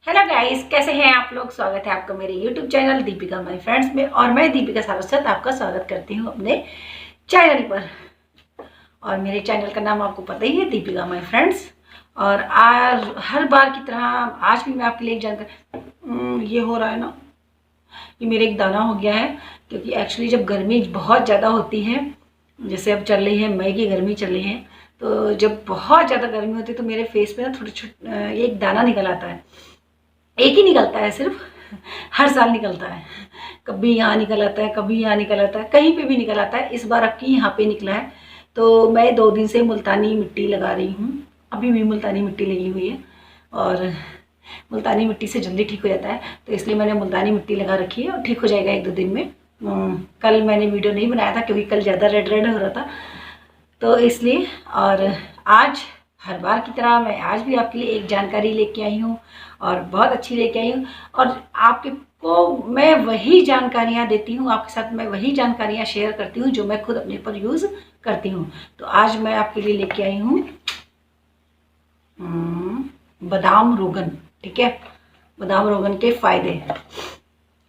Hello guys, कैसे हैं आप लोग। स्वागत है आपका मेरे YouTube channel Deepika my friends में। और मैं दीपिका सारस्वत आपका स्वागत करती हूं अपने चैनल पर। और मेरे चैनल का नाम आपको पता ही है, दीपिका माय फ्रेंड्स। और आज हर बार की तरह आज भी मैं आपके लिए एक जानकारी ये हो रहा है ना, ये मेरे एक दाना हो गया है। क्योंकि एक्चुअली जब गर्मी बहुत ज़्यादा होती है, जैसे अब चल रही है मई की गर्मी चल रही है, तो जब बहुत ज़्यादा गर्मी होती है तो मेरे फेस पे ना थोड़ी छोटे एक दाना निकल आता है। एक ही निकलता है सिर्फ, हर साल निकलता है। कभी यहाँ निकल आता है, कभी यहाँ निकल आता है, कहीं पे भी निकल आता है। इस बार आपकी यहाँ पे निकला है। तो मैं 2 दिन से मुल्तानी मिट्टी लगा रही हूँ। अभी भी मुल्तानी मिट्टी लगी हुई है और मुल्तानी मिट्टी से जल्दी ठीक हो जाता है, तो इसलिए मैंने मुल्तानी मिट्टी लगा रखी है और ठीक हो जाएगा 1-2 दिन में। कल मैंने वीडियो नहीं बनाया था क्योंकि कल ज़्यादा रेड रेड हो रहा था, तो इसलिए। और आज हर बार की तरह मैं आज भी आपके लिए एक जानकारी लेके आई हूँ और बहुत अच्छी लेके आई हूँ। और आपके को मैं वही जानकारियाँ देती हूँ, आपके साथ मैं वही जानकारियाँ शेयर करती हूँ जो मैं खुद अपने पर यूज़ करती हूँ। तो आज मैं आपके लिए लेके आई हूँ बादाम रोगन। ठीक है, बादाम रोगन के फ़ायदे।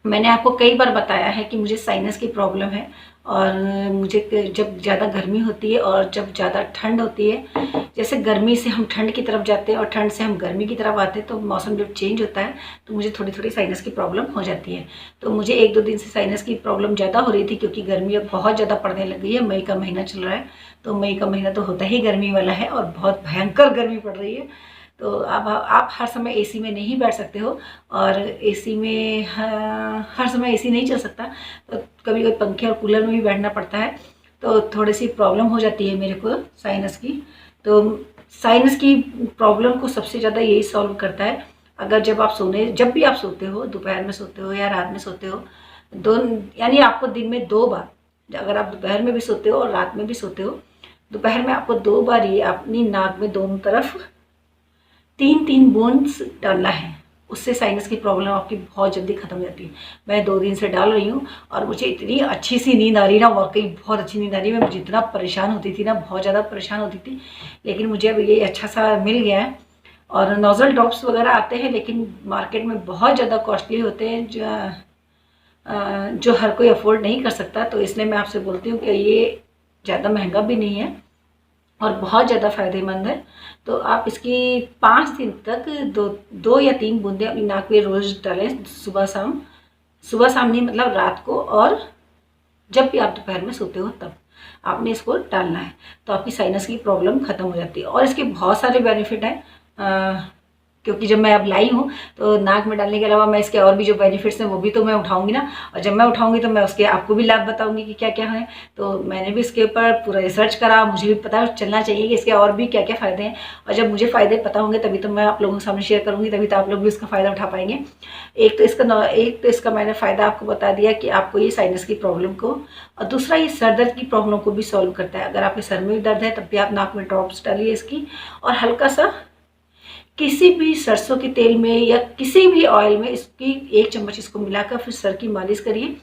मैंने आपको कई बार बताया है कि मुझे साइनस की प्रॉब्लम है और मुझे जब ज़्यादा गर्मी होती है और जब ज़्यादा ठंड होती है, जैसे गर्मी से हम ठंड की तरफ जाते हैं और ठंड से हम गर्मी की तरफ आते हैं, तो मौसम जब चेंज होता है तो मुझे थोड़ी थोड़ी साइनस की प्रॉब्लम हो जाती है। तो मुझे 1-2 दिन से साइनस की प्रॉब्लम ज़्यादा हो रही थी क्योंकि गर्मी अब बहुत ज़्यादा पड़ने लग गई है। मई का महीना चल रहा है, तो मई का महीना तो होता ही गर्मी वाला है और बहुत भयंकर गर्मी पड़ रही है। तो अब आप हर समय एसी में नहीं बैठ सकते हो और एसी में हर समय एसी नहीं चल सकता, तो कभी कभी पंखे और कूलर में भी बैठना पड़ता है। तो थोड़ी सी प्रॉब्लम हो जाती है मेरे को साइनस की। तो साइनस की प्रॉब्लम को सबसे ज़्यादा यही सॉल्व करता है, अगर जब भी आप सोते हो, दोपहर में सोते हो या रात में सोते हो, यानी आपको दिन में 2 बार, अगर आप दोपहर में भी सोते हो और रात में भी सोते हो, दोपहर में आपको 2 बार ये अपनी नाक में दोनों तरफ 3-3 बूंद डालना है। उससे साइनस की प्रॉब्लम आपकी बहुत जल्दी खत्म हो जाती है। मैं 2 दिन से डाल रही हूँ और मुझे इतनी अच्छी सी नींद आ रही ना, वाकई बहुत अच्छी नींद आ रही है। मैं जितना परेशान होती थी ना, बहुत ज़्यादा परेशान होती थी, लेकिन मुझे अब ये अच्छा सा मिल गया है। और नोज़ल ड्रॉप्स वगैरह आते हैं लेकिन मार्केट में बहुत ज़्यादा कॉस्टली होते हैं, जो हर कोई अफोर्ड नहीं कर सकता। तो इसलिए मैं आपसे बोलती हूँ कि ये ज़्यादा महंगा भी नहीं है और बहुत ज़्यादा फ़ायदेमंद है। तो आप इसकी 5 दिन तक 2 या 3 बूंदें अपनी नाक में रोज़ डालें, सुबह शाम नहीं, मतलब रात को, और जब भी आप दोपहर में सोते हो तब आपने इसको डालना है। तो आपकी साइनस की प्रॉब्लम ख़त्म हो जाती है और इसके बहुत सारे बेनिफिट हैं। क्योंकि जब मैं अब लाई हूँ तो नाक में डालने के अलावा मैं इसके और भी जो बेनिफिट्स हैं वो भी तो मैं उठाऊंगी ना, और जब मैं उठाऊंगी तो मैं उसके आपको भी लाभ बताऊंगी कि क्या क्या है। तो मैंने भी इसके ऊपर पूरा रिसर्च करा, मुझे भी पता चलना चाहिए कि इसके और भी क्या क्या फ़ायदे हैं। और जब मुझे फ़ायदे पता होंगे तभी तो मैं आप लोगों के सामने शेयर करूँगी, तभी तो आप लोग भी उसका फ़ायदा उठा पाएंगे। एक तो इसका मैंने फ़ायदा आपको बता दिया कि आपको ये साइनस की प्रॉब्लम को, और दूसरा ये सर दर्द की प्रॉब्लम को भी सॉल्व करता है। अगर आपके सर में भी दर्द है तब भी आप नाक में ड्रॉप्स डालिए इसकी, और हल्का सा किसी भी सरसों के तेल में या किसी भी ऑयल में इसकी 1 चम्मच इसको मिलाकर फिर सर की मालिश करिए,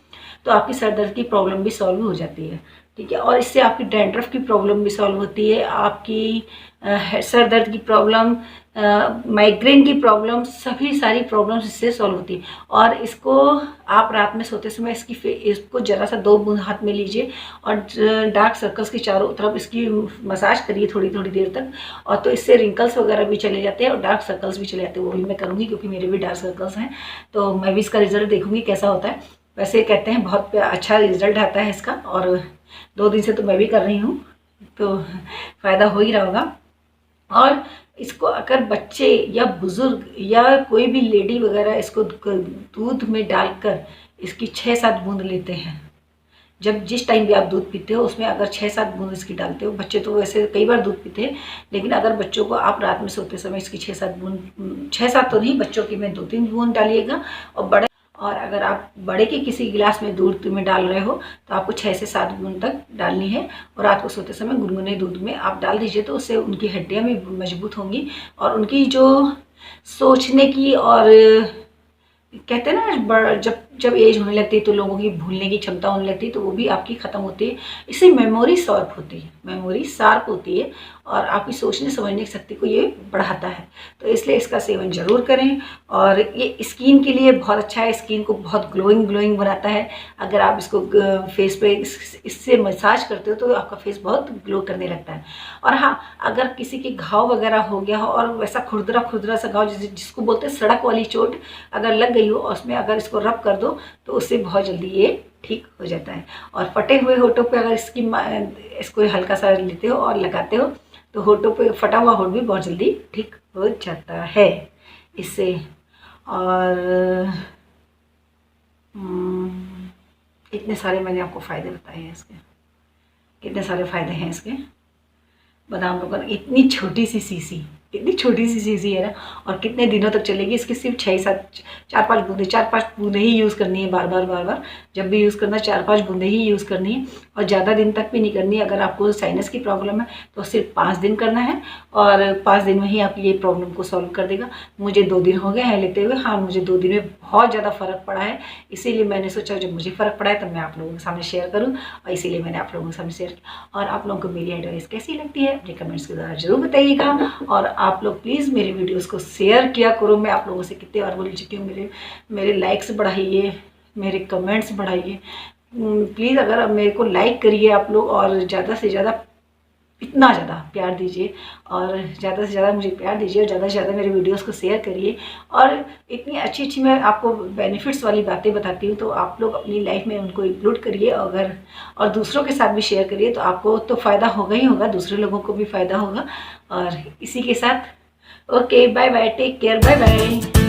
तो आपकी सर दर्द की प्रॉब्लम भी सॉल्व हो जाती है। ठीक है, और इससे आपकी डैंड्रफ की प्रॉब्लम भी सॉल्व होती है, आपकी सर दर्द की प्रॉब्लम, माइग्रेन की प्रॉब्लम, सभी सारी प्रॉब्लम्स इससे सॉल्व होती है। और इसको आप रात में सोते समय इसको ज़रा सा 2 बूंद हाथ में लीजिए और डार्क सर्कल्स की चारों तरफ इसकी मसाज करिए थोड़ी थोड़ी देर तक, और तो इससे रिंकल्स वगैरह भी चले जाते हैं और डार्क सर्कल्स भी चले जाते हैं। वो भी मैं करूँगी क्योंकि मेरे भी डार्क सर्कल्स हैं, तो मैं भी इसका रिजल्ट देखूँगी कैसा होता है। वैसे कहते हैं बहुत अच्छा रिजल्ट आता है इसका, और 2 दिन से तो मैं भी कर रही हूँ, तो फ़ायदा हो ही रहा होगा। और इसको अगर बच्चे या बुज़ुर्ग या कोई भी लेडी वगैरह इसको दूध में डालकर इसकी 6-7 बूंद लेते हैं, जब जिस टाइम भी आप दूध पीते हो उसमें अगर 6-7 बूंद इसकी डालते हो, बच्चे तो वैसे कई बार दूध पीते हैं, लेकिन अगर बच्चों को आप रात में सोते समय इसकी 6-7 बूंद, 6-7 तो नहीं, बच्चों की में 2-3 बूंद डालिएगा। और अगर आप बड़े के किसी गिलास में दूध में डाल रहे हो तो आपको 6 से 7 बूंद तक डालनी है, और रात को सोते समय गुनगुने दूध में आप डाल दीजिए, तो उससे उनकी हड्डियां भी मजबूत होंगी और उनकी जो सोचने की, और कहते हैं ना जब जब एज होने लगती है तो लोगों की भूलने की क्षमता होने लगती है, तो वो भी आपकी ख़त्म होती है। इससे मेमोरी शार्प होती है, मेमोरी शार्प होती है और आपकी सोचने समझने की शक्ति को ये बढ़ाता है। तो इसलिए इसका सेवन ज़रूर करें। और ये स्किन के लिए बहुत अच्छा है, स्किन को बहुत ग्लोइंग बनाता है। अगर आप इसको फेस पे इससे मसाज करते हो तो आपका फेस बहुत ग्लो करने लगता है। और हाँ, अगर किसी के घाव वगैरह हो गया हो और वैसा खुरदरा सा घाव जिसको बोलते हैं सड़क वाली चोट अगर लग गई हो, उसमें अगर इसको रब कर दो तो उससे बहुत जल्दी ये ठीक हो जाता है। और फटे हुए होठों पे अगर इसको हल्का सा लेते हो और लगाते हो तो होठों पे फटा हुआ होठ भी बहुत जल्दी ठीक हो जाता है इससे। और इतने सारे मैंने आपको फ़ायदे बताए हैं इसके, कितने सारे फ़ायदे हैं इसके। बादाम लोगन इतनी छोटी सी शीशी, इतनी छोटी सी शीशी है ना, और कितने दिनों तक चलेगी। इसकी सिर्फ 4-5 बूंदे ही यूज़ करनी है, बार बार जब भी यूज़ करना 4-5 बूंदे ही यूज़ करनी है और ज़्यादा दिन तक भी नहीं करनी है। अगर आपको साइनस की प्रॉब्लम है तो सिर्फ 5 दिन करना है और 5 दिन में ही आपकी ये प्रॉब्लम को सॉल्व कर देगा। मुझे 2 दिन हो गए हैं लेते हुए। हाँ, मुझे 2 दिन में बहुत ज़्यादा फ़र्क पड़ा है, इसीलिए मैंने सोचा जब मुझे फ़र्क पड़ा है तब मैं आप लोगों के सामने शेयर करूँ, और इसीलिए मैंने आप लोगों के सामने शेयर किया। और आप लोगों को मेरी एडवाइस कैसी लगती है अपने कमेंट्स के द्वारा ज़रूर बताइएगा। और आप लोग प्लीज़ मेरी वीडियोस को शेयर किया करो। मैं आप लोगों से कितने बार बोल चुकी हूँ, मेरे लाइक्स बढ़ाइए, मेरे कमेंट्स बढ़ाइए प्लीज़। अगर अब मेरे को लाइक करिए आप लोग और ज़्यादा से ज़्यादा इतना ज़्यादा प्यार दीजिए, और ज़्यादा से ज़्यादा मुझे प्यार दीजिए और ज़्यादा से ज़्यादा मेरे वीडियोस को शेयर करिए। और इतनी अच्छी मैं आपको बेनिफिट्स वाली बातें बताती हूँ, तो आप लोग अपनी लाइफ में उनको इंक्लूड करिए अगर, और दूसरों के साथ भी शेयर करिए। तो आपको तो फ़ायदा होगा ही होगा, दूसरे लोगों को भी फ़ायदा होगा। और इसी के साथ okay, bye bye, take care, bye bye.